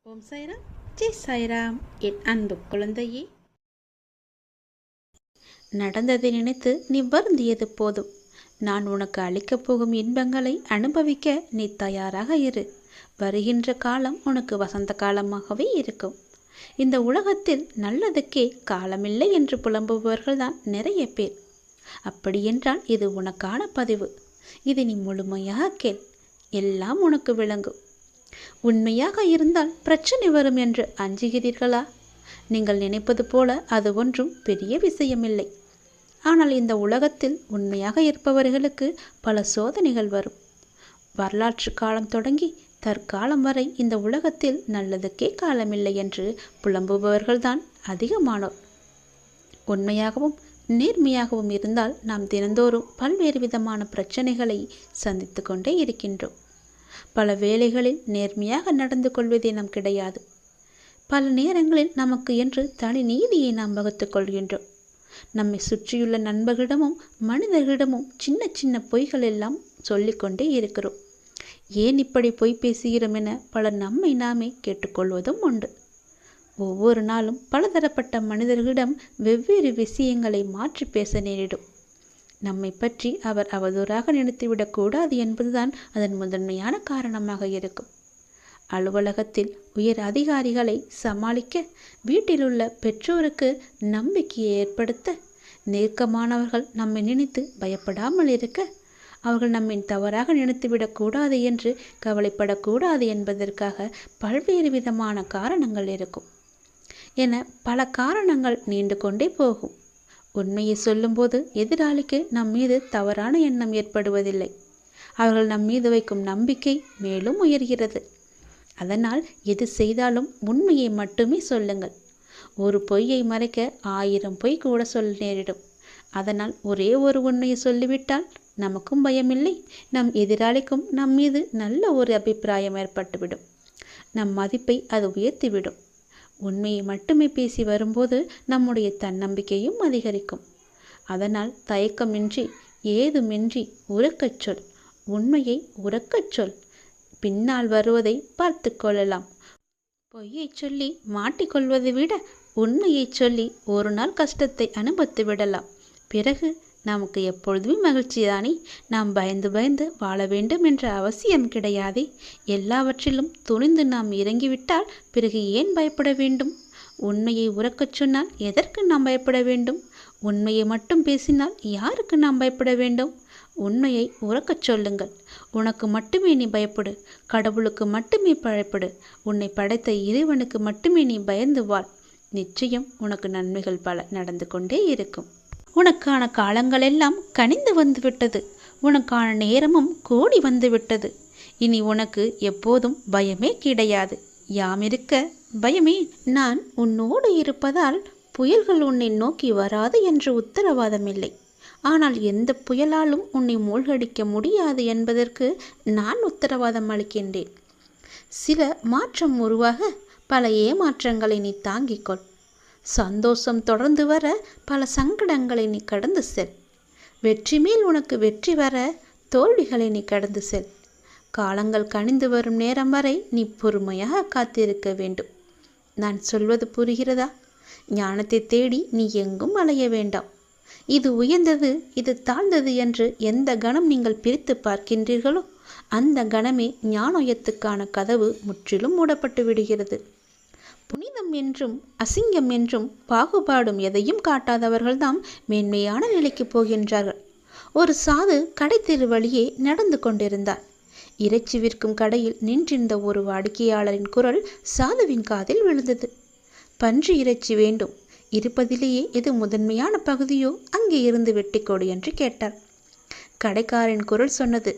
ஓம் சாய்ராம், ஜெய் சாய்ராம். என் அன்பு குழந்தையே, நடந்ததை நினைத்து நீ வருந்தியது போதும். நான் உனக்கு அளிக்கப் போகும் இன்பங்களை அனுபவிக்க நீ தயாராக இரு. வருகின்ற காலம் உனக்கு வசந்த காலமாகவே இருக்கும். இந்த உலகத்தில் நல்லதுக்கே காலமில்லை என்று புலம்புபவர்கள்தான் நிறைய பேர். அப்படியென்றால் இது உனக்கான பதிவு. இதை நீ முழுமையாக கேள், எல்லாம் உனக்கு விளங்கும். உண்மையாக இருந்தால் பிரச்சனை வரும் என்று அஞ்சுகிறீர்களா? நீங்கள் நினைப்பது போல அது ஒன்றும் பெரிய விஷயமில்லை. ஆனால் இந்த உலகத்தில் உண்மையாக இருப்பவர்களுக்கு பல சோதனைகள் வரும். வரலாற்று காலம் தொடங்கி தற்காலம் வரை இந்த உலகத்தில் நல்லதுக்கே காலமில்லை என்று புலம்புபவர்கள்தான் அதிகமானோர். உண்மையாகவும் நேர்மையாகவும் இருந்தால் நாம் தினந்தோறும் பல்வேறு விதமான பிரச்சனைகளை சந்தித்து கொண்டே இருக்கின்றோம். பல வேளைகளில் நேர்மையாக நடந்து கொள்வதே நம் கிடையாது. பல நேரங்களில் நமக்கு என்று தனி நீதியை நாம் வகுத்துக் கொள்கின்றோம். நம்மை சுற்றியுள்ள நண்பர்களிடமும் மனிதர்களிடமும் சின்ன சின்ன பொய்கள் எல்லாம் சொல்லிக்கொண்டே இருக்கிறோம். ஏன் இப்படி பொய் பேசுகிறோம் என பலர் நம்மை நாமே கேட்டுக்கொள்வதும் உண்டு. ஒவ்வொரு நாளும் பலதரப்பட்ட மனிதர்களிடம் வெவ்வேறு விஷயங்களை மாற்றி பேச நேரிடும். நம்மை பற்றி அவர் அவதூறாக நினைத்துவிடக்கூடாது என்பதுதான் அதன் முதன்மையான காரணமாக இருக்கும். அலுவலகத்தில் உயர் அதிகாரிகளை சமாளிக்க, வீட்டிலுள்ள பெற்றோருக்கு நம்பிக்கையை ஏற்படுத்த, நெருக்கமானவர்கள் நம்மை நினைத்து பயப்படாமல் இருக்க, அவர்கள் நம்மை தவறாக நினைத்துவிடக்கூடாது என்று கவலைப்படக்கூடாது என்பதற்காக பல்வேறு விதமான காரணங்கள் இருக்கும் என பல காரணங்கள் நீண்டு கொண்டே போகும். உண்மையை சொல்லும்போது எதிராளிக்கு நம் மீது தவறான எண்ணம் ஏற்படுவதில்லை. அவர்கள் நம் மீது வைக்கும் நம்பிக்கை மேலும் உயர்கிறது. அதனால் எது செய்தாலும் உண்மையை மட்டுமே சொல்லுங்கள். ஒரு பொய்யை மறைக்க 1000 பொய் கூட சொல்ல நேரிடும். அதனால் ஒரே ஒரு உண்மையை சொல்லிவிட்டால் நமக்கும் பயமில்லை, நம் எதிராளிக்கும் நம் மீது நல்ல ஒரு அபிப்பிராயம் ஏற்பட்டுவிடும். நம் மதிப்பை அது உயர்த்திவிடும். உண்மையை மட்டுமே பேசி வரும்போது நம்முடைய தன்னம்பிக்கையும் அதிகரிக்கும். அதனால் தயக்கமின்றி ஏதுமின்றி உரக்கச் சொல். உண்மையை உரக்கச் சொல். பின்னால் வருவதை பார்த்து கொள்ளலாம். பொய்யை சொல்லி மாட்டிக்கொள்வதை விட உண்மையை சொல்லி ஒரு நாள் கஷ்டத்தை அனுபவித்து விடலாம். பிறகு நமக்கு எப்பொழுதுமே மகிழ்ச்சிதானே. நாம் பயந்து பயந்து வாழ வேண்டும் என்ற அவசியம் கிடையாதே. எல்லாவற்றிலும் துணிந்து நாம் இறங்கிவிட்டால் பிறகு ஏன் பயப்பட வேண்டும்? உண்மையை உரக்கச் சொன்னால் எதற்கு நாம் பயப்பட வேண்டும்? உண்மையை மட்டும் பேசினால் யாருக்கு நாம் பயப்பட வேண்டும்? உண்மையை உரக்கச் சொல்லுங்கள். உனக்கு மட்டுமே நீ பயப்படு. கடவுளுக்கு மட்டுமே பயப்படு. உன்னை படைத்த இறைவனுக்கு மட்டுமே நீ பயந்து வாழ். நிச்சயம் உனக்கு நன்மைகள் பல நடந்து கொண்டே இருக்கும். உனக்கான காலங்களெல்லாம் கனிந்து வந்துவிட்டது. உனக்கான நேரமும் கூடி வந்துவிட்டது. இனி உனக்கு எப்போதும் பயமே கிடையாது. யாம் இருக்க பயமே. நான் உன்னோடு இருப்பதால் புயல்கள் உன்னை நோக்கி வராது என்று உத்தரவாதமில்லை. ஆனால் எந்த புயலாலும் உன்னை மூழ்கடிக்க முடியாது என்பதற்கு நான் உத்தரவாதம் அளிக்கின்றேன். சில மாற்றம் உருவாக பல ஏமாற்றங்களை நீ தாங்கிக்கொள். சந்தோஷம் தொடர்ந்து வர பல சங்கடங்களை நீ கடந்து செல். வெற்றி மேல் உனக்கு வெற்றி வர தோல்விகளை நீ கடந்து செல். காலங்கள் கனிந்து வரும் நேரம் வரை நீ பொறுமையாக காத்திருக்க வேண்டும். நான் சொல்வது புரிகிறதா? ஞானத்தை தேடி நீ எங்கும் அலைய வேண்டாம். இது உயர்ந்தது, இது தாழ்ந்தது என்று எந்த கணம் நீங்கள் பிரித்து பார்க்கின்றீர்களோ அந்த கணமே ஞானோயத்துக்கான கதவு முற்றிலும் மூடப்பட்டு விடுகிறது. புனிதம் என்றும் அசிங்கம் என்றும் பாகுபாடும் எதையும் காட்டாதவர்கள்தான் மேன்மையான நிலைக்கு போகின்றார்கள். ஒரு சாது கடைத்தெரு வழியே நடந்து கொண்டிருந்தார். இறைச்சி விற்கும் கடையில் நின்றிருந்த ஒரு வாடிக்கையாளரின் குரல் சாதுவின் காதில் விழுந்தது. பன்றி இறைச்சி வேண்டும், இருப்பதிலேயே எது முதன்மையான பகுதியோ அங்கே இருந்து வெட்டிக்கொடு என்று கேட்டார். கடைக்காரன் குரல் சொன்னது,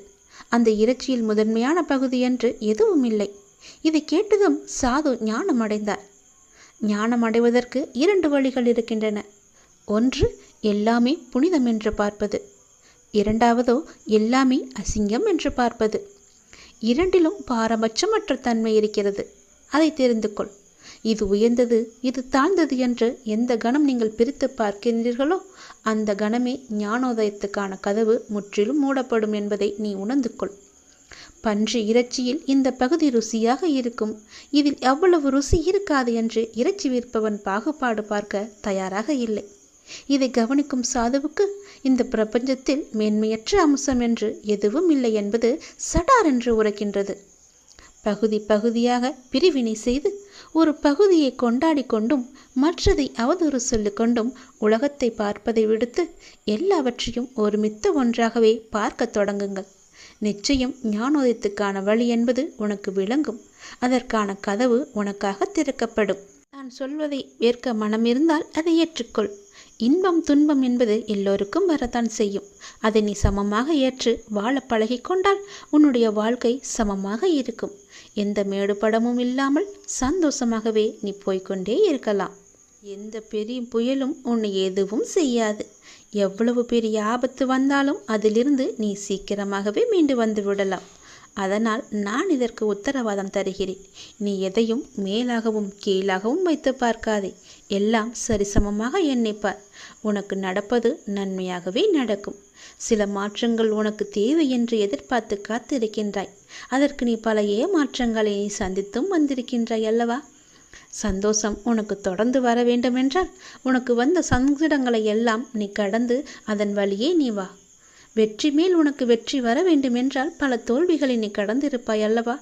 அந்த இறைச்சியில் முதன்மையான பகுதி என்று எதுவும் இல்லை. இதை கேட்டதும் சாது ஞானம் அடைந்தார். ஞானம் அடைவதற்கு 2 வழிகள் இருக்கின்றன. ஒன்று, எல்லாமே புனிதம் என்று பார்ப்பது. இரண்டாவதோ எல்லாமே அசிங்கம் என்று பார்ப்பது. இரண்டிலும் பாரபட்சமற்ற தன்மை இருக்கிறது. அதை தெரிந்து கொள். இது உயர்ந்தது, இது தாழ்ந்தது என்று எந்த கணம் நீங்கள் பிரித்து பார்க்கின்றீர்களோ அந்த கணமே ஞானோதயத்துக்கான கதவு முற்றிலும் மூடப்படும் என்பதை நீ உணர்ந்து கொள். பன்றி இறைச்சியில் இந்த பகுதி ருசியாக இருக்கும், இதில் எவ்வளவு ருசி இருக்காது என்று இறைச்சி விற்பவன் பாகுபாடு பார்க்க தயாராக இல்லை. இதை கவனிக்கும் சாதுவுக்கு இந்த பிரபஞ்சத்தில் மேன்மையற்ற அம்சம் என்று எதுவும் இல்லை என்பது சடார் என்று உரைக்கின்றது. பகுதி பகுதியாக பிரிவினை செய்து ஒரு பகுதியை கொண்டாடி கொண்டும் மற்றதை அவதூறு சொல்லிக் கொண்டும் உலகத்தை பார்ப்பதை விடுத்து எல்லாவற்றையும் ஒருமித்த ஒன்றாகவே பார்க்க தொடங்குங்கள். நிச்சயம் ஞானோதயத்துக்கான வழி என்பது உனக்கு விளங்கும். அதற்கான கதவு உனக்காக திறக்கப்படும். நான் சொல்வதை ஏற்க மனமிருந்தால் அதை ஏற்றுக்கொள். இன்பம் துன்பம் என்பது எல்லோருக்கும் வரத்தான் செய்யும். அதை நீ சமமாக ஏற்று வாழ பழகிக்கொண்டால் உன்னுடைய வாழ்க்கை சமமாக இருக்கும். எந்த மேடுபடமும் இல்லாமல் சந்தோஷமாகவே நீ போய்கொண்டே இருக்கலாம். எந்த பெரிய புயலும் உன்னை எதுவும் செய்யாது. எவ்வளவு பெரிய ஆபத்து வந்தாலும் அதிலிருந்து நீ சீக்கிரமாகவே மீண்டு வந்து விடலாம். அதனால் நான் இதற்கு உத்தரவாதம் தருகிறேன். நீ எதையும் மேலாகவும் கீழாகவும் வைத்து பார்க்காதே. எல்லாம் சரிசமமாக எண்ணிப்பார். உனக்கு நடப்பது நன்மையாகவே நடக்கும். சில மாற்றங்கள் உனக்கு தேவை என்று எதிர்பார்த்து காத்திருக்கின்றாய். அதற்கு நீ பல ஏமாற்றங்களை நீ சந்தித்தும் வந்திருக்கின்றாய் அல்லவா? சந்தோஷம் உனக்கு தொடர்ந்து வர வேண்டுமென்றால் உனக்கு வந்த சங்கடங்களை எல்லாம் நீ கடந்து அதன் வழியே நீ வா. வெற்றி மேல் உனக்கு வெற்றி வர வேண்டுமென்றால் பல தோல்விகளை நீ கடந்திருப்பாய் அல்லவா?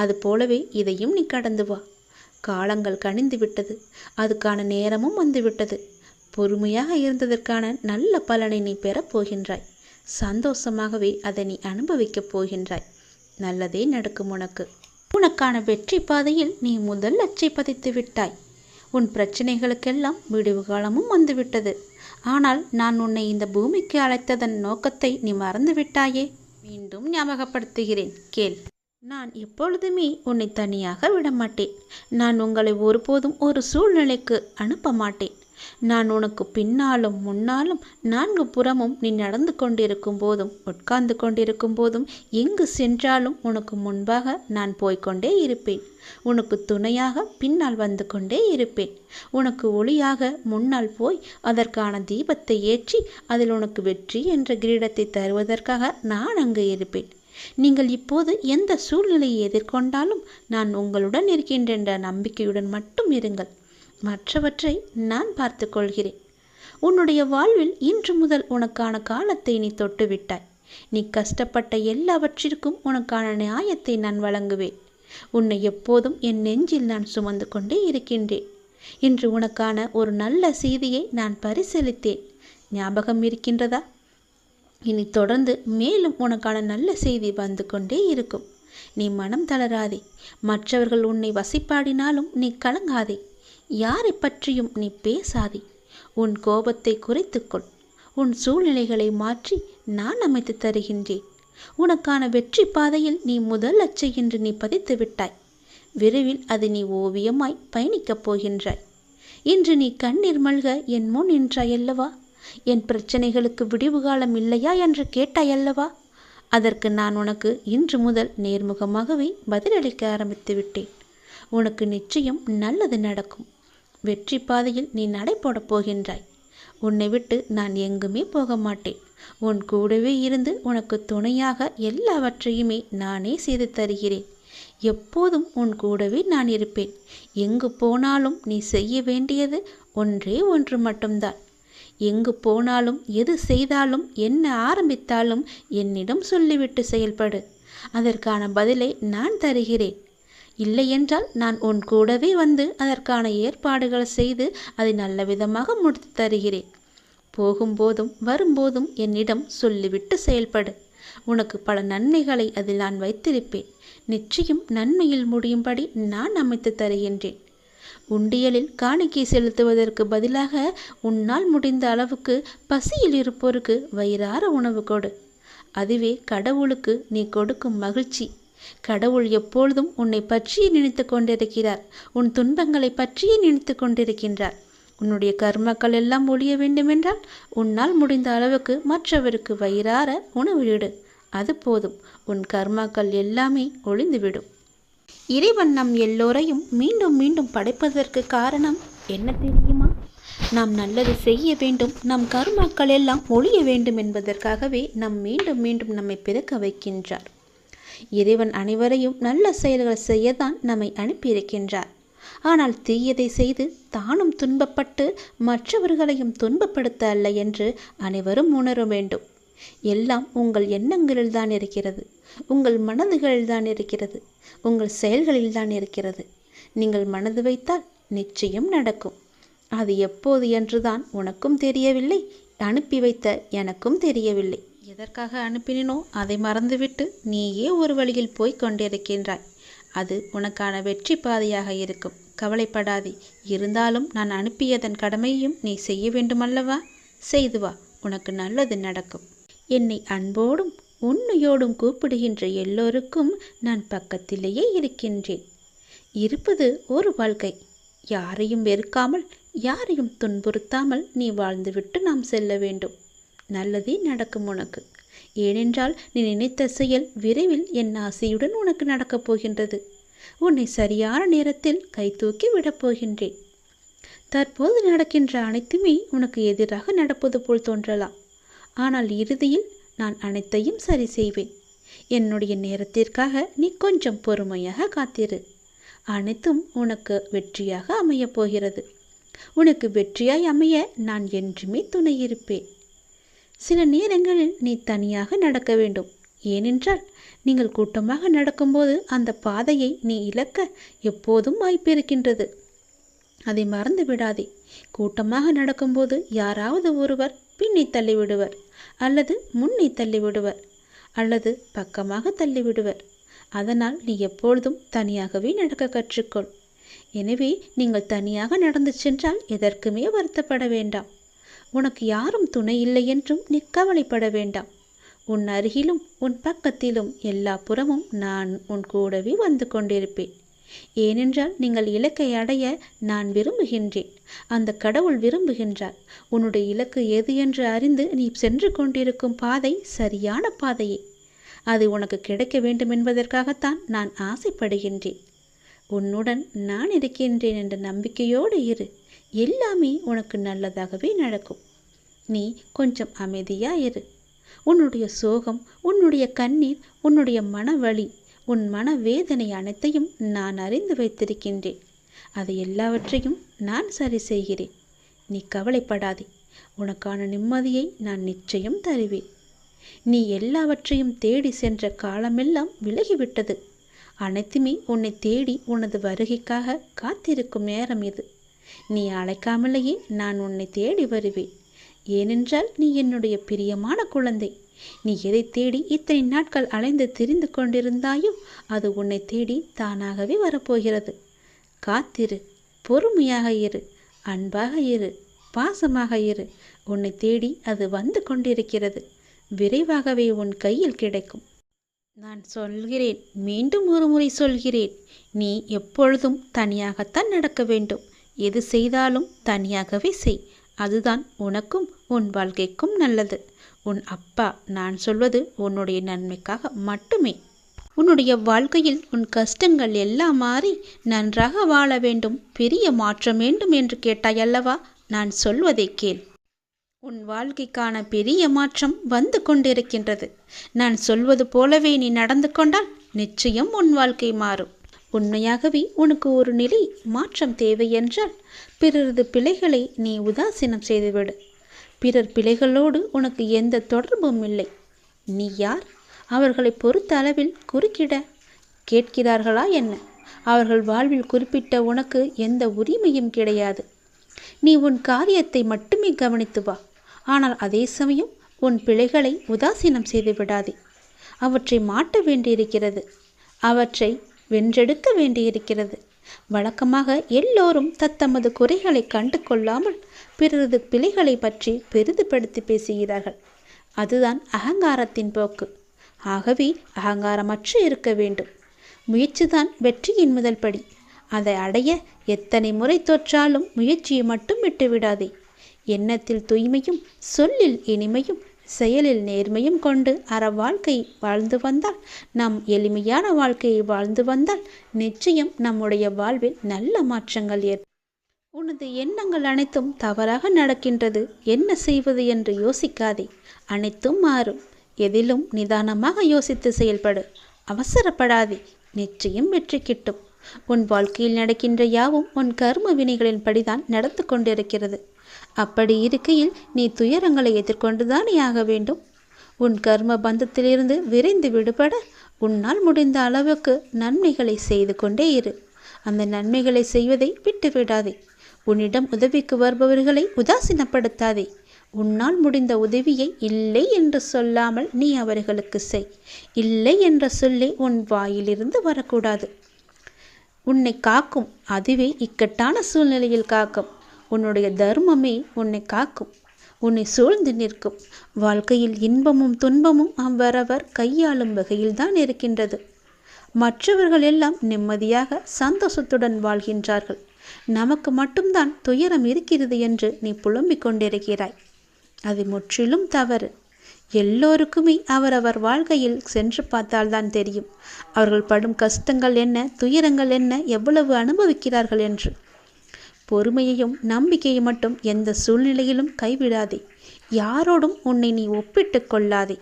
அது போலவே இதையும் நீ கடந்து வா. காலங்கள் கனிந்து விட்டது. அதுக்கான நேரமும் வந்துவிட்டது. பொறுமையாக இருந்ததற்கான நல்ல பலனை நீ பெறப்போகின்றாய். சந்தோஷமாகவே அதை நீ அனுபவிக்கப் போகின்றாய். நல்லதே நடக்கும் உனக்கு. உனக்கான வெற்றி பாதையில் நீ முதல் அச்சை பதித்து விட்டாய். உன் பிரச்சனைகளுக்கெல்லாம் விடுவு காலமும் வந்துவிட்டது. ஆனால் நான் உன்னை இந்த பூமிக்கு அழைத்ததன் நோக்கத்தை நீ மறந்து விட்டாயே. மீண்டும் ஞாபகப்படுத்துகிறேன், கேள். நான் எப்பொழுதுமே உன்னை தனியாக விடமாட்டேன். நான் உங்களை ஒருபோதும் ஒரு சூழ்நிலைக்கு அனுப்ப மாட்டேன். நான் உனக்கு பின்னாலும் முன்னாலும் நான்கு புறமும் நீ நடந்து கொண்டிருக்கும் போதும் உட்கார்ந்து கொண்டிருக்கும் போதும் எங்கு சென்றாலும் உனக்கு முன்பாக நான் போய்கொண்டே இருப்பேன். உனக்கு துணையாக பின்னால் வந்து கொண்டே இருப்பேன். உனக்கு ஒளியாக முன்னால் போய் அதற்கான தீபத்தை ஏற்றி அதில் உனக்கு வெற்றி என்ற கிரீடத்தை தருவதற்காக நான் அங்கு இருப்பேன். நீங்கள் இப்போது எந்த சூழ்நிலையை எதிர்கொண்டாலும் நான் உங்களுடன் இருக்கின்ற என்ற நம்பிக்கையுடன் மட்டும் இருங்கள். மற்றவற்றை நான் பார்த்து கொள்கிறேன். உன்னுடைய வாழ்வில் இன்று முதல் உனக்கான காலத்தை நீ தொட்டுவிட்டாய். நீ கஷ்டப்பட்ட எல்லாவற்றிற்கும் உனக்கான நியாயத்தை நான் வழங்குவேன். உன்னை எப்போதும் என் நெஞ்சில் நான் சுமந்து கொண்டே இருக்கின்றேன். இன்று உனக்கான ஒரு நல்ல செய்தியை நான் பரிசீலித்தேன். ஞாபகம் இருக்கின்றதா? இனி தொடர்ந்து மேலும் உனக்கான நல்ல செய்தி வந்து கொண்டே இருக்கும். நீ மனம் தளராதே. மற்றவர்கள் உன்னை வசிப்பாடினாலும் நீ கலங்காதே. யாரை பற்றியும் நீ பேசாதே. உன் கோபத்தை குறைத்துக்கொள். உன் சூழ்நிலைகளை மாற்றி நான் அமைத்து தருகின்றேன். உனக்கான வெற்றி பாதையில் நீ முதல் அச்சை என்று நீ பதித்து விட்டாய். விரைவில் அது நீ ஓவியமாய் பயணிக்கப் போகின்றாய். இன்று நீ கண்ணீர் மல்க என் முன் நின்றாயல்லவா? என் பிரச்சனைகளுக்கு விடிவு காலம் இல்லையா என்று கேட்டாயல்லவா? அதற்கு நான் உனக்கு இன்று முதல் நேர்முகமாகவே பதிலளிக்க ஆரம்பித்து விட்டேன். உனக்கு நிச்சயம் நல்லது நடக்கும். வெற்றி பாதையில் நீ நடைபோடப் போகின்றாய். உன்னை விட்டு நான் எங்குமே போக மாட்டேன். உன் கூடவே இருந்து உனக்கு துணையாக எல்லாவற்றையுமே நானே செய்து தருகிறேன். எப்போதும் உன் கூடவே நான் இருப்பேன். எங்கு போனாலும் நீ செய்ய வேண்டியது ஒன்றே ஒன்று மட்டும்தான். எங்கு போனாலும் எது செய்தாலும் என்ன ஆரம்பித்தாலும் என்னிடம் சொல்லிவிட்டு செயல்படு. அதற்கான பதிலை நான் தருகிறேன். இல்லையென்றால் நான் உன் கூடவே வந்து அதற்கான ஏற்பாடுகள் செய்து அதை நல்ல விதமாக முடித்து தருகிறேன். போகும்போதும் வரும்போதும் என்னிடம் சொல்லிவிட்டு செயல்படு. உனக்கு பல நன்மைகளை அதில் நான் வைத்திருப்பேன். நிச்சயம் நன்மையில் முடியும்படி நான் அமைத்து தருகின்றேன். உண்டியலில் காணிக்கை செலுத்துவதற்கு பதிலாக உன்னால் முடிந்த அளவுக்கு பசியில் இருப்போருக்கு வயிறார உணவு கொடு. அதுவே கடவுளுக்கு நீ கொடுக்கும் மகிழ்ச்சி. கடவுள் எப்பொழுதும் உன்னை பற்றியே நினைத்து கொண்டிருக்கிறார். உன் துன்பங்களை பற்றியே நினைத்து கொண்டிருக்கின்றார். உன்னுடைய கர்மக்கள் எல்லாம் ஒழிய வேண்டுமென்றால் உன்னால் முடிந்த அளவுக்கு மற்றவருக்கு வயிறார உணவிடு. அது போதும். உன் கர்மாக்கள் எல்லாமே ஒழிந்துவிடும். இறைவன் நம் எல்லோரையும் மீண்டும் மீண்டும் படைப்பதற்கு காரணம் என்ன தெரியுமா? நாம் நல்லது செய்ய வேண்டும், நம் கர்மாக்கள் எல்லாம் ஒழிய வேண்டும் என்பதற்காகவே நாம் மீண்டும் மீண்டும் நம்மை பிறக்க வைக்கின்றார். இறைவன் அனைவரையும் நல்ல செயல்கள் செய்யத்தான் நம்மை அனுப்பியிருக்கின்றார். ஆனால் தீயதை செய்து தானும் துன்பப்பட்டு மற்றவர்களையும் துன்பப்படுத்த அல்ல என்று அனைவரும் உணர வேண்டும். எல்லாம் உங்கள் எண்ணங்களில்தான் இருக்கிறது, உங்கள் மனதுகளில்தான் இருக்கிறது, உங்கள் செயல்களில்தான் இருக்கிறது. நீங்கள் மனது வைத்தால் நிச்சயம் நடக்கும். அது எப்போது என்றுதான் உனக்கும் தெரியவில்லை, அனுப்பி வைத்த எனக்கும் தெரியவில்லை. எதற்காக அனுப்பினோ அதை மறந்துவிட்டு நீயே ஒரு வழியில் போய்க் கொண்டிருக்கின்றாய். அது உனக்கான வெற்றி பாதையாக இருக்கும். கவலைப்படாதே. இருந்தாலும் நான் அனுப்பியதன் கடமையும் நீ செய்ய வேண்டுமல்லவா? செய்து வா, உனக்கு நல்லது நடக்கும். என்னை அன்போடும் உண்மையோடும் கூப்பிடுகின்ற எல்லோருக்கும் நான் பக்கத்திலேயே இருக்கின்றேன். இருப்பது ஒரு வாழ்க்கை. யாரையும் வெறுக்காமல், யாரையும் துன்புறுத்தாமல் நீ வாழ்ந்துவிட்டு நாம் செல்ல வேண்டும். நல்லதே நடக்கும் உனக்கு. ஏனென்றால் நீ நினைத்த செயல் விரைவில் என் ஆசையுடன் உனக்கு நடக்கப் போகின்றது. உன்னை சரியான நேரத்தில் கை தூக்கி விடப் போகின்றேன். தற்போது நடக்கின்ற அனைத்துமே உனக்கு எதிராக நடப்பது போல் தோன்றலாம். ஆனால் இறுதியில் நான் அனைத்தையும் சரி செய்வேன். என்னுடைய நேரத்திற்காக நீ கொஞ்சம் பொறுமையாக காத்திரு. அனைத்தும் உனக்கு வெற்றியாக அமையப் போகிறது. உனக்கு வெற்றியாய் அமைய நான் என்றுமே துணை இருப்பேன். சில நேரங்களில் நீ தனியாக நடக்க வேண்டும். ஏனென்றால் நீங்கள் கூட்டமாக நடக்கும்போது அந்த பாதையை நீ இழக்க எப்போதும் வாய்ப்பிருக்கின்றது. அதை மறந்து விடாதே. கூட்டமாக நடக்கும்போது யாராவது ஒருவர் பின்னே தள்ளிவிடுவர், அல்லது முன்னே தள்ளிவிடுவர், அல்லது பக்கமாக தள்ளிவிடுவர். அதனால் நீ எப்பொழுதும் தனியாகவே நடக்க கற்றுக்கொள். எனவே நீங்கள் தனியாக நடந்து சென்றால் எதற்குமே வருத்தப்பட வேண்டாம். உனக்கு யாரும் துணை இல்லை என்றும் நீ கவலைப்பட வேண்டாம். உன் அருகிலும் உன் பக்கத்திலும் எல்லா புறமும் நான் உன் கூடவே வந்து கொண்டிருப்பேன். ஏனென்றால் நீங்கள் இலக்கை அடைய நான் விரும்புகின்றேன். அந்த கடவுள் விரும்புகின்றார். உன்னுடைய இலக்கு எது என்று அறிந்து நீ சென்று கொண்டிருக்கும் பாதை சரியான பாதையே. அது உனக்கு கிடைக்க வேண்டும் என்பதற்காகத்தான் நான் ஆசைப்படுகின்றேன். உன்னுடன் நான் இருக்கின்றேன் என்ற நம்பிக்கையோடு இரு. எல்லாமே உனக்கு நல்லதாகவே நடக்கும். நீ கொஞ்சம் அமைதியா இரு. உன்னுடைய சோகம், உன்னுடைய கண்ணீர், உன்னுடைய மனவலி, உன் மனவேதனை அனைத்தையும் நான் அறிந்து வைத்திருக்கின்றேன். அதை எல்லாவற்றையும் நான் சரி செய்கிறேன். நீ கவலைப்படாதே. உனக்கான நிம்மதியை நான் நிச்சயம் தருவேன். நீ எல்லாவற்றையும் தேடி சென்ற காலமெல்லாம் விலகிவிட்டது. அனைத்துமே உன்னை தேடி உனது வருகைக்காக காத்திருக்கும் நேரம் இது. நீ அழைக்காமலேயே நான் உன்னை தேடி வருவேன். ஏனென்றால் நீ என்னுடைய பிரியமான குழந்தை. நீ எதை தேடி இத்தனை நாட்கள் அலைந்து திரிந்து கொண்டிருந்தாயோ அது உன்னை தேடி தானாகவே வரப்போகிறது. காத்திரு, பொறுமையாக இரு, அன்பாக இரு, பாசமாக இரு. உன்னை தேடி அது வந்து கொண்டிருக்கிறது. விரைவாகவே உன் கையில் கிடைக்கும். நான் சொல்கிறேன், மீண்டும் ஒரு முறை சொல்கிறேன், நீ எப்பொழுதும் தனியாகத்தான் நடக்க வேண்டும். எது செய்தாலும் தனியாகவே செய். அதுதான் உனக்கும் உன் வாழ்க்கைக்கும் நல்லது. உன் அப்பா நான் சொல்வது உன்னுடைய நன்மைக்காக மட்டுமே. உன்னுடைய வாழ்க்கையில் உன் கஷ்டங்கள் எல்லாம் மாறி நன்றாக வாழ வேண்டும், பெரிய மாற்றம் வேண்டும் என்று கேட்டாயல்லவா? நான் சொல்வதை கேள். உன் வாழ்க்கைக்கான பெரிய மாற்றம் வந்து கொண்டிருக்கின்றது. நான் சொல்வது போலவே நீ நடந்து கொண்டால் நிச்சயம் உன் வாழ்க்கை மாறும். உண்மையாகவே உனக்கு ஒரு நிலை மாற்றம் தேவை என்றால் பிறரது பிழைகளை நீ உதாசீனம் செய்துவிடு. பிறர் பிழைகளோடு உனக்கு எந்த தொடர்பும் இல்லை. நீ யார்? அவர்களை பொறுத்த அளவில் குறுக்கிட கேட்கிறார்களா என்ன? அவர்கள் வாழ்வில் குறிப்பிட்ட உனக்கு எந்த உரிமையும் கிடையாது. நீ உன் காரியத்தை மட்டுமே கவனித்து வா. ஆனால் அதே சமயம் உன் பிழைகளை உதாசீனம் செய்து விடாதே. அவற்றை மாற்ற வேண்டியிருக்கிறது. அவற்றை வென்றெடுக்க வேண்டியிருக்கிறது. வழக்கமாக எல்லோரும் தத்தமது குறைகளை கண்டு கொள்ளாமல் பிறரது பிழைகளை பற்றி பெரிதுபடுத்தி பேசுகிறார்கள். அதுதான் அகங்காரத்தின் போக்கு. ஆகவே அகங்காரமற்று இருக்க வேண்டும். முயற்சிதான் வெற்றியின் முதல் படி. அதை அடைய எத்தனை முறை தோற்றாலும் முயற்சியை மட்டும் விட்டுவிடாதே. எண்ணத்தில் தூய்மையும், சொல்லில் இனிமையும், செயலில் நேர்மையும் கொண்டு அற வாழ்க்கை வாழ்ந்து வந்தால், நாம் எளிமையான வாழ்க்கையை வாழ்ந்து வந்தால் நிச்சயம் நம்முடைய வாழ்வில் நல்ல மாற்றங்கள் ஏற்படும். உனது எண்ணங்கள் அனைத்தும் தவறாக நடக்கின்றது, என்ன செய்வது என்று யோசிக்காதே. அனைத்தும் மாறும். எதிலும் நிதானமாக யோசித்து செயல்படு. அவசரப்படாதே, நிச்சயம் வெற்றி கிட்டும். உன் வாழ்க்கையில் நடக்கின்ற யாவும் உன் கர்ம வினைகளின் படிதான் நடந்து கொண்டிருக்கிறது. அப்படி இருக்கையில் நீ துயரங்களை எதிர்கொண்டுதானே ஆக வேண்டும். உன் கர்ம பந்தத்திலிருந்து விரைந்து விடுபட உன்னால் முடிந்த அளவுக்கு நன்மைகளை செய்து கொண்டே இரு. அந்த நன்மைகளை செய்வதை விட்டுவிடாதே. உன்னிடம் உதவிக்கு வருபவர்களை உதாசீனப்படுத்தாதே. உன்னால் முடிந்த உதவியை இல்லை என்று சொல்லாமல் நீ அவர்களுக்கு செய். இல்லை என்ற சொல்லே உன் வாயிலிருந்து வரக்கூடாது. உன்னை காக்கும், அதுவே இக்கட்டான சூழ்நிலையில் காக்கும். உன்னுடைய தர்மமே உன்னை காக்கும், உன்னை சூழ்ந்து நிற்கும். வாழ்க்கையில் இன்பமும் துன்பமும் அவரவர் கையாளும் வகையில்தான் இருக்கின்றது. மற்றவர்கள் எல்லாம் நிம்மதியாக சந்தோஷத்துடன் வாழ்கின்றார்கள். நமக்கு மட்டும்தான் துயரம் இருக்கிறது என்று நீ புலம்பிக் கொண்டிருக்கிறாய். அது முற்றிலும் தவறு. எல்லோருக்குமே அவரவர் வாழ்க்கையில் சென்று பார்த்தால்தான் தெரியும் அவர்கள் படும் கஷ்டங்கள் என்ன, துயரங்கள் என்ன, எவ்வளவு அனுபவிக்கிறார்கள் என்று. பொறுமையையும் நம்பிக்கையை மட்டும் எந்த சூழ்நிலையிலும் கைவிடாதே. யாரோடும் உன்னை நீ ஒப்பிட்டு கொள்ளாதே.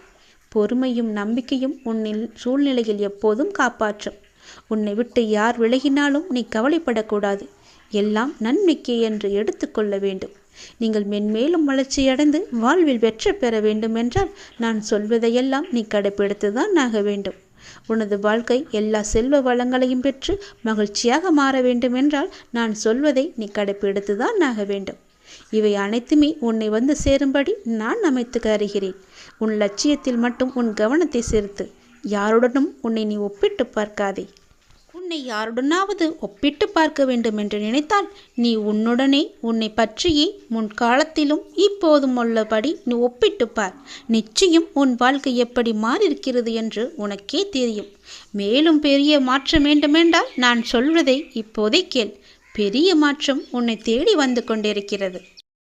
பொறுமையும் நம்பிக்கையும் உன்னில் சூழ்நிலையில் எப்போதும் காப்பாற்றும். உன்னை விட்டு யார் விலகினாலும் நீ கவலைப்படக்கூடாது. எல்லாம் நன்மைக்கே என்று எடுத்துக்கொள்ள வேண்டும். நீங்கள் மென்மேலும் வளர்ச்சியடைந்து வாழ்வில் வெற்றி பெற வேண்டுமென்றால் நான் சொல்வதையெல்லாம் நீ கடைப்பிடித்துதான் ஆக வேண்டும். உனது வாழ்க்கை எல்லா செல்வ வளங்களையும் பெற்று மகிழ்ச்சியாக மாற வேண்டுமென்றால் நான் சொல்வதை நீ கடைப்பிடித்துதான் ஆக வேண்டும். இவை அனைத்துமே உன்னை வந்து சேரும்படி நான் அமைத்து தருகிறேன். உன் லட்சியத்தில் மட்டும் உன் கவனத்தை செலுத்து. யாருடனும் உன்னை நீ ஒப்பிட்டு பார்க்காதே. உன்னை யாருடனாவது ஒப்பிட்டு பார்க்க வேண்டும் என்று நினைத்தால் நீ உன்னுடனே உன்னை பற்றியே முன்காலத்திலும் இப்போதும் உள்ளபடி நீ ஒப்பிட்டு பார். நிச்சயம் உன் வாழ்க்கை எப்படி மாறியிருக்கிறது என்று உனக்கே தெரியும். மேலும் பெரிய மாற்றம் வேண்டுமென்றால் நான் சொல்வதை இப்போதே கேள். பெரிய மாற்றம் உன்னை தேடி வந்து கொண்டிருக்கிறது.